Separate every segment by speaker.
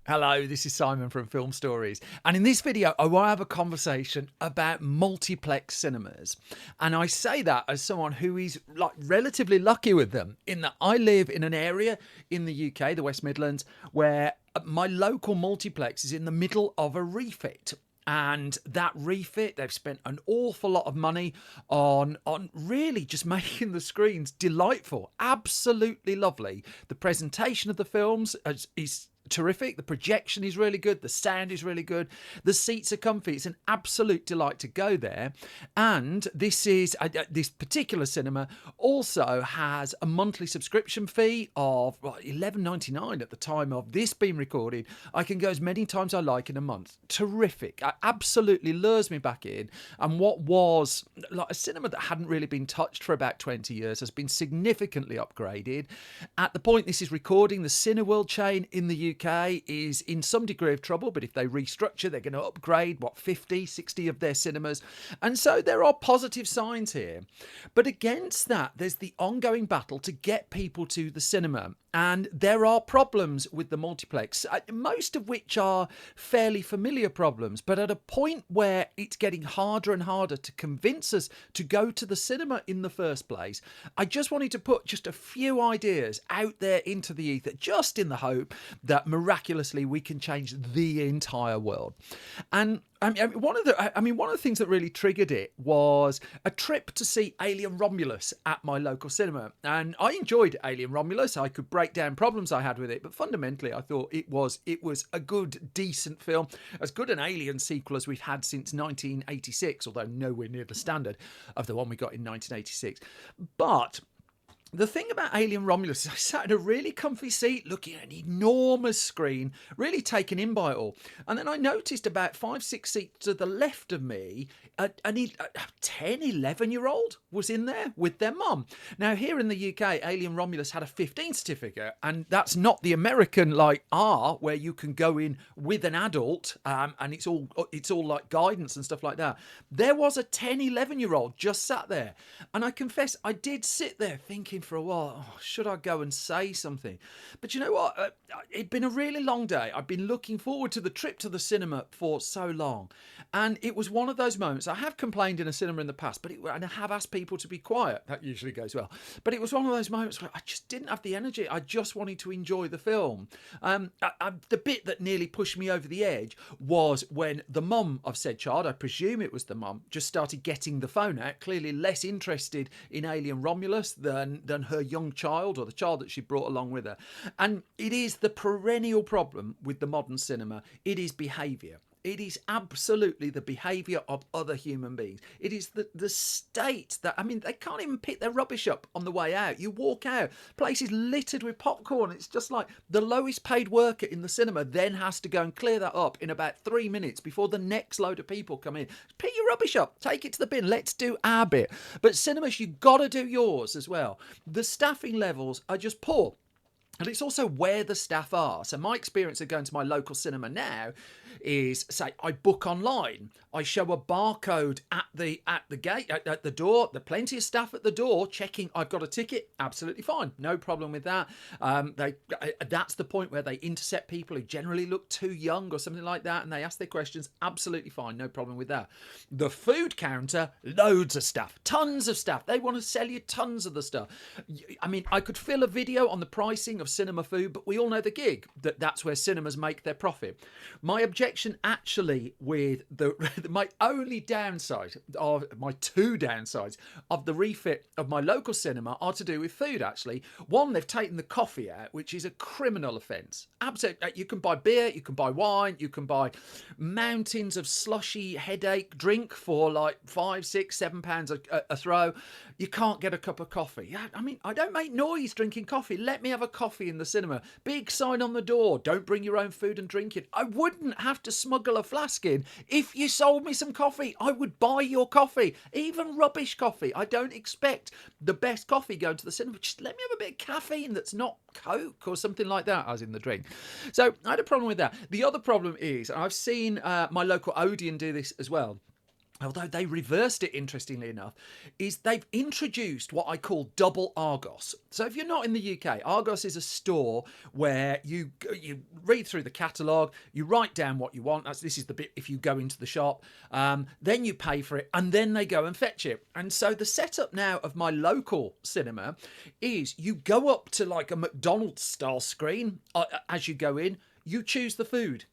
Speaker 1: Hello, this is Simon from Film Stories. And in this video, I want to have a conversation about multiplex cinemas. And I say that as someone who is like relatively lucky with them, in that I live in an area in the UK, the West Midlands, where my local multiplex is in the middle of a refit. And that refit, they've spent an awful lot of money on really just making the screens delightful, absolutely lovely. The presentation of the films is terrific. The projection is really good. The sound is really good. The seats are comfy. It's an absolute delight to go there. And this particular cinema also has a monthly subscription fee of £11.99 at the time of this being recorded. I can go as many times I like in a month. Terrific. It absolutely lures me back in. And what was like a cinema that hadn't really been touched for about 20 years has been significantly upgraded. At the point this is recording, the Cineworld chain in the UK is in some degree of trouble, but if they restructure, they're going to upgrade 50, 60 of their cinemas. And so there are positive signs here. But against that, there's the ongoing battle to get people to the cinema. And there are problems with the multiplex, most of which are fairly familiar problems, but at a point where it's getting harder and harder to convince us to go to the cinema in the first place, I just wanted to put just a few ideas out there into the ether, just in the hope that miraculously we can change the entire world. And one of the things that really triggered it was a trip to see Alien Romulus at my local cinema. And I enjoyed Alien Romulus. I could break down problems I had with it, but fundamentally I thought it was a good, decent film, as good an Alien sequel as we've had since 1986, although nowhere near the standard of the one we got in 1986. But the thing about Alien Romulus is I sat in a really comfy seat looking at an enormous screen, really taken in by it all. And then I noticed about 5-6 seats to the left of me, a 10, 11-year-old was in there with their mum. Now, here in the UK, Alien Romulus had a 15 certificate, and that's not the American like R, where you can go in with an adult and it's all like guidance and stuff like that. There was a 10, 11-year-old just sat there. And I confess, I did sit there thinking for a while, should I go and say something? But you know what? It'd been a really long day. I've been looking forward to the trip to the cinema for so long. And it was one of those moments. I have complained in a cinema in the past, and I have asked people to be quiet. That usually goes well. But it was one of those moments where I just didn't have the energy. I just wanted to enjoy the film. The bit that nearly pushed me over the edge was when the mum of said child, I presume it was the mum, just started getting the phone out, clearly less interested in Alien Romulus than her young child or the child that she brought along with her. And it is the perennial problem with the modern cinema. It is behaviour. It is absolutely the behaviour of other human beings. It is the state that, they can't even pick their rubbish up on the way out. You walk out, place is littered with popcorn. It's just like the lowest paid worker in the cinema then has to go and clear that up in about 3 minutes before the next load of people come in. Pick your rubbish up, take it to the bin, let's do our bit. But cinemas, you've got to do yours as well. The staffing levels are just poor. And it's also where the staff are. So my experience of going to my local cinema now is, say, I book online. I show a barcode at the gate, at the door. There are plenty of staff at the door checking I've got a ticket. Absolutely fine. No problem with that. That's the point where they intercept people who generally look too young or something like that, and they ask their questions. Absolutely fine. No problem with that. The food counter, loads of staff. Tons of staff. They want to sell you tons of the stuff. I could fill a video on the pricing of cinema food, but we all know the gig, that's where cinemas make their profit. My objection actually with my only downside of my two downsides of the refit of my local cinema are to do with food, actually. One, they've taken the coffee out, which is a criminal offence. Absolutely. You can buy beer, you can buy wine, you can buy mountains of slushy headache drink for like £5, £6, £7 a throw. You can't get a cup of coffee. I don't make noise drinking coffee. Let me have a coffee in the cinema. Big sign on the door, don't bring your own food and drink it. I wouldn't have to smuggle a flask in. If you sold me some coffee, I would buy your coffee, even rubbish coffee. I don't expect the best coffee going to the cinema. Just let me have a bit of caffeine that's not Coke or something like that, as in the drink. So I had a problem with that. The other problem is, I've seen my local Odeon do this as well. although they reversed it interestingly enough, is they've introduced what I call double Argos. So if you're not in the UK, Argos is a store where you read through the catalogue, you write down what you want. This is the bit if you go into the shop, then you pay for it, and then they go and fetch it. And so the setup now of my local cinema is you go up to like a McDonald's style screen as you go in, you choose the food.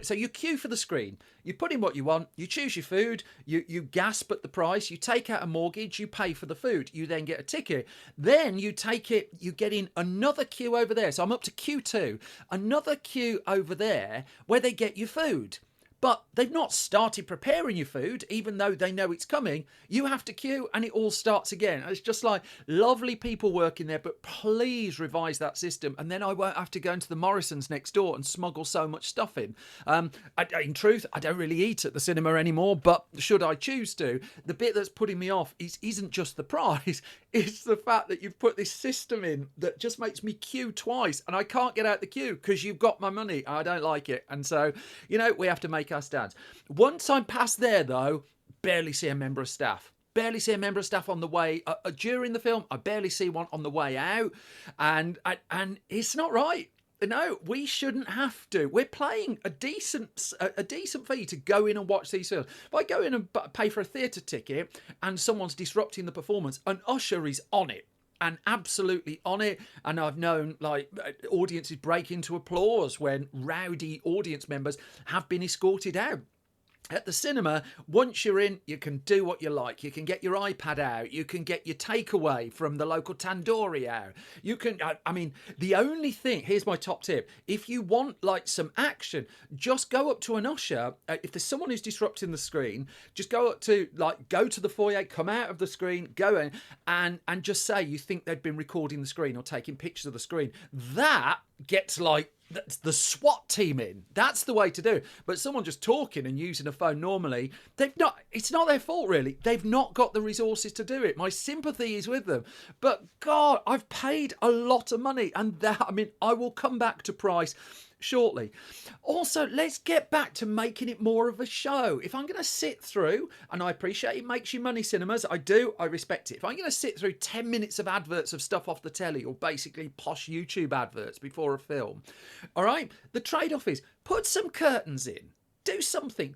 Speaker 1: So you queue for the screen, you put in what you want, you choose your food, you gasp at the price, you take out a mortgage, you pay for the food, you then get a ticket, then you take it, you get in another queue over there. So I'm up to Q2, another queue over there where they get your food. But they've not started preparing your food, even though they know it's coming. You have to queue and it all starts again. It's just like lovely people working there, but please revise that system. And then I won't have to go into the Morrisons next door and smuggle so much stuff in. In truth, I don't really eat at the cinema anymore, but should I choose to, the bit that's putting me off isn't just the price. It's the fact that you've put this system in that just makes me queue twice and I can't get out the queue because you've got my money. I don't like it. And so, we have to make our stands. Once I'm past there, though, barely see a member of staff. Barely see a member of staff on the way during the film. I barely see one on the way out, and it's not right. No, we shouldn't have to. We're paying a decent fee to go in and watch these films. If I go in and pay for a theatre ticket and someone's disrupting the performance, an usher is on it. And absolutely on it. And I've known audiences break into applause when rowdy audience members have been escorted out. At the cinema, once you're in, you can do what you like. You can get your iPad out. You can get your takeaway from the local tandoori out. You can, the only thing, here's my top tip. If you want some action, just go up to an usher. If there's someone who's disrupting the screen, just go up to, go to the foyer, come out of the screen, go in and just say you think they've been recording the screen or taking pictures of the screen. That gets that's the SWAT team in. That's the way to do it. But someone just talking and using a phone normally, it's not their fault really. They've not got the resources to do it. My sympathy is with them. But God, I've paid a lot of money and I will come back to price shortly. Also, let's get back to making it more of a show. If I'm going to sit through, and I appreciate it makes you money, cinemas, I respect it. If I'm going to sit through 10 minutes of adverts of stuff off the telly or basically posh YouTube adverts before a film, all right, the trade-off is put some curtains in. Do something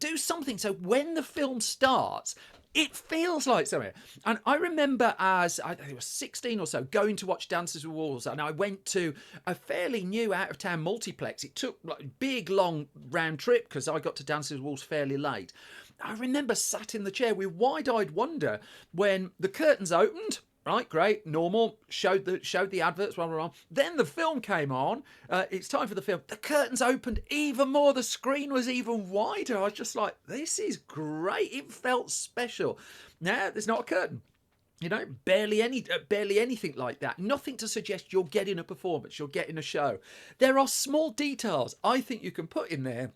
Speaker 1: so when the film starts, it feels like something. And I remember as I was 16 or so going to watch Dances with Wolves, and I went to a fairly new out-of-town multiplex. It took a big long round trip because I got to Dances with Wolves fairly late. I remember sat in the chair with wide-eyed wonder when the curtains opened. Right, great, normal, showed the adverts, blah, blah, blah. Then the film came on. It's time for the film. The curtains opened even more. The screen was even wider. I was just like, this is great. It felt special. Now, there's not a curtain. Barely anything like that. Nothing to suggest you're getting a performance, you're getting a show. There are small details I think you can put in there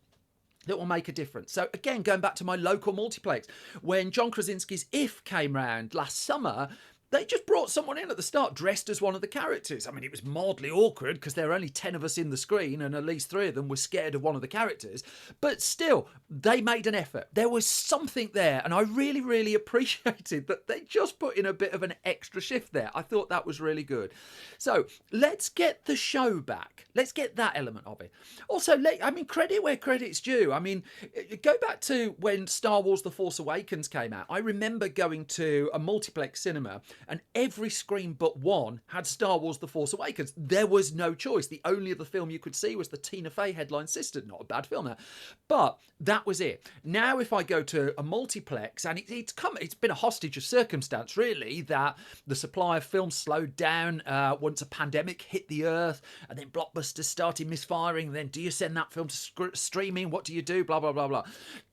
Speaker 1: that will make a difference. So again, going back to my local multiplex, when John Krasinski's If came round last summer, they just brought someone in at the start dressed as one of the characters. It was mildly awkward because there were only 10 of us in the screen and at least 3 of them were scared of one of the characters. But still, they made an effort. There was something there, and I really, really appreciated that they just put in a bit of an extra shift there. I thought that was really good. So let's get the show back. Let's get that element of it. Also, credit where credit's due. Go back to when Star Wars The Force Awakens came out. I remember going to a multiplex cinema and every screen but one had Star Wars The Force Awakens. There was no choice. The only other film you could see was the Tina Fey headline sister. Not a bad film, but that was it. Now if I go to a multiplex, and it's been a hostage of circumstance really, that the supply of films slowed down once a pandemic hit the earth, and then blockbusters started misfiring, and then do you send that film to streaming? What do you do? Blah, blah, blah, blah.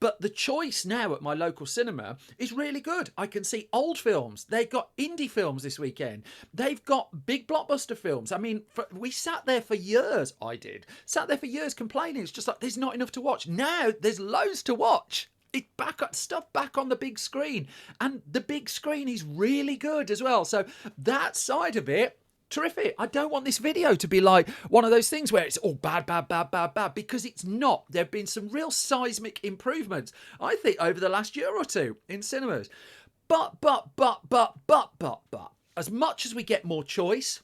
Speaker 1: But the choice now at my local cinema is really good. I can see old films. They've got indie films this weekend. They've got big blockbuster films. We sat there for years. Sat there for years complaining. It's just like there's not enough to watch. Now there's loads to watch. It's back on the big screen, and the big screen is really good as well. So that side of it, Terrific. I don't want this video to be like one of those things where it's all bad, bad, bad, bad, bad, because it's not. There have been some real seismic improvements, I think, over the last year or two in cinemas. But, as much as we get more choice,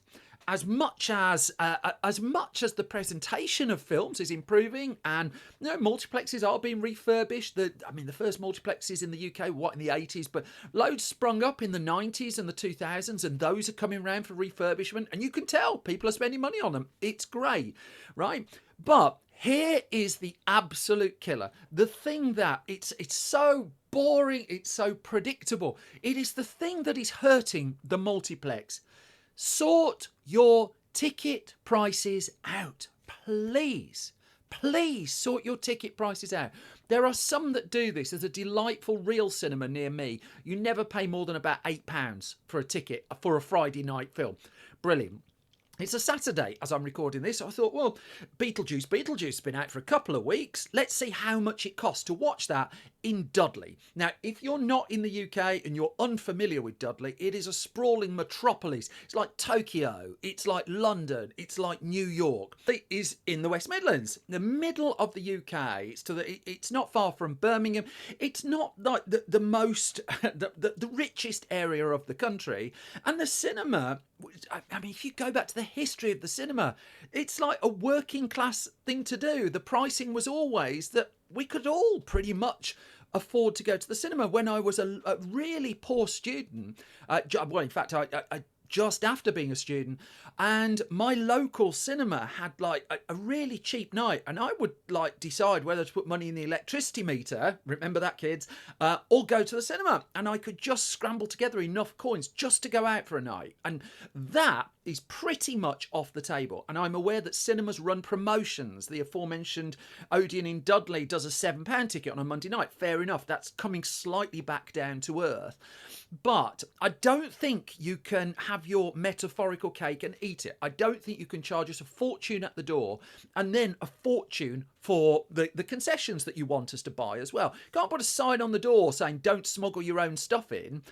Speaker 1: as much as the presentation of films is improving, and multiplexes are being refurbished. The first multiplexes in the UK, in the 80s, but loads sprung up in the 90s and the 2000s, and those are coming around for refurbishment, and you can tell people are spending money on them. It's great, right? But here is the absolute killer. The thing that it's so boring, it's so predictable. It is the thing that is hurting the multiplex. Sort your ticket prices out, please. Please sort your ticket prices out. There are some that do this. There's a delightful Real Cinema near me. You never pay more than about £8 for a ticket for a Friday night film. Brilliant. It's a Saturday as I'm recording this. I thought, well, Beetlejuice has been out for a couple of weeks. Let's see how much it costs to watch that in Dudley. Now, if you're not in the UK and you're unfamiliar with Dudley, it is a sprawling metropolis. It's like Tokyo, it's like London, it's like New York. It is in the West Midlands, the middle of the UK. It's not far from Birmingham. It's not like the most, the richest area of the country. And the cinema, I mean, if you go back to the history of the cinema, it's like a working class thing to do. The pricing was always that we could all pretty much afford to go to the cinema. When I was a really poor student, well, in fact, I just after being a student, and my local cinema had like a really cheap night, and I would like decide whether to put money in the electricity meter, remember that kids, or go to the cinema, and I could just scramble together enough coins just to go out for a night. And that is pretty much off the table. And I'm aware that cinemas run promotions. The aforementioned Odeon in Dudley does a £7 ticket on a Monday night. Fair enough, that's coming slightly back down to earth. But I don't think you can have your metaphorical cake and eat it. I don't think you can charge us a fortune at the door and then a fortune for the concessions that you want us to buy as well. Can't put a sign on the door saying don't smuggle your own stuff in.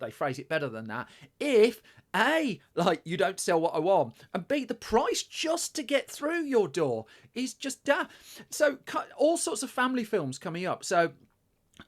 Speaker 1: They phrase it better than that. If A, like, you don't sell what I want, and B, the price just to get through your door is just daft. So all sorts of family films coming up. So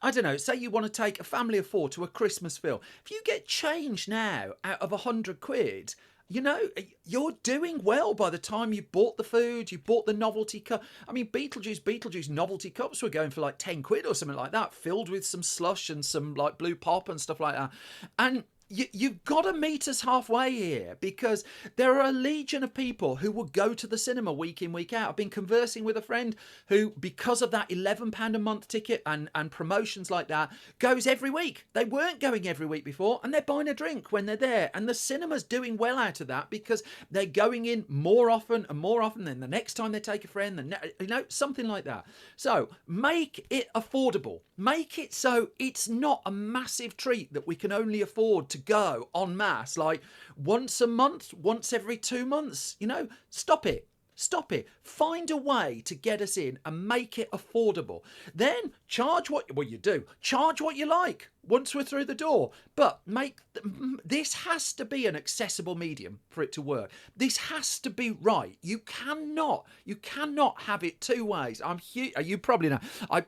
Speaker 1: I don't know, say you want to take a family of four to a Christmas film. If you get change now out of £100, you know, you're doing well by the time you bought the food, you bought the novelty cup. I mean, Beetlejuice novelty cups were going for like 10 quid or something like that, filled with some slush and some like blue pop and stuff like that. And you've got to meet us halfway here, because there are a legion of people who will go to the cinema week in, week out. I've been conversing with a friend who, because of that £11 a month ticket and promotions like that, goes every week. They weren't going every week before, and they're buying a drink when they're there. And the cinema's doing well out of that because they're going in more often and more often. Then the next time they take a friend, something like that. So make it affordable. Make it so it's not a massive treat that we can only afford to go en masse, like once a month, once every 2 months. Stop it. Find a way to get us in and make it affordable. Then charge what you like once we're through the door. But this has to be an accessible medium for it to work. This has to be right. You cannot have it two ways. You probably know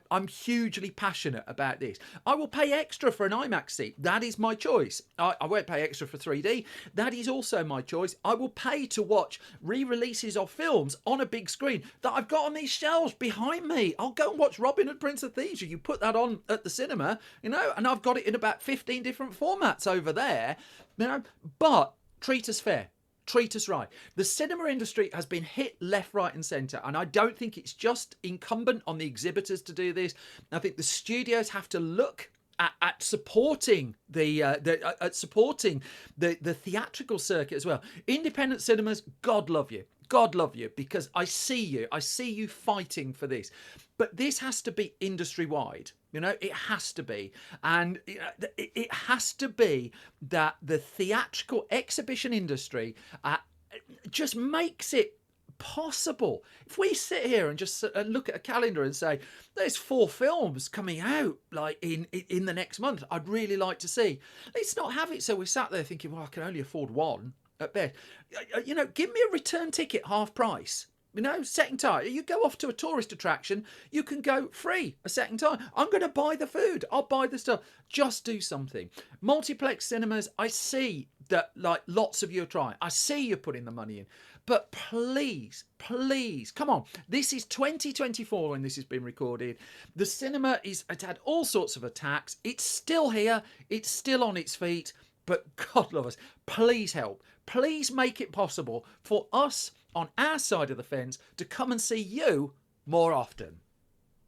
Speaker 1: I'm hugely passionate about this. I will pay extra for an IMAX seat. That is my choice. I won't pay extra for 3D. That is also my choice. I will pay to watch re-releases of films on a big screen that I've got on these shelves behind me. I'll go and watch Robin Hood, Prince of Thieves. You put that on at the cinema, and I've got it in about 15 different formats over there, but treat us fair. Treat us right. The cinema industry has been hit left, right and centre, and I don't think it's just incumbent on the exhibitors to do this. I think the studios have to look at supporting the theatrical circuit as well. Independent cinemas, God love you, because I see you fighting for this. But this has to be industry wide. It has to be. And it has to be that the theatrical exhibition industry just makes it possible. If we sit here and just look at a calendar and say there's 4 films coming out like in the next month I'd really like to see, let's not have it so we're sat there thinking, well, I can only afford one. at best. You know, give me a return ticket half price. You know, second time. You go off to a tourist attraction, you can go free a second time. I'm going to buy the food. I'll buy the stuff. Just do something. Multiplex cinemas, I see that like lots of you are trying. I see you're putting the money in. But please, please, come on. This is 2024 when this has been recorded. The cinema it's had all sorts of attacks. It's still here. It's still on its feet. But God love us, please help. Please make it possible for us on our side of the fence to come and see you more often.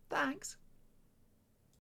Speaker 1: Thanks.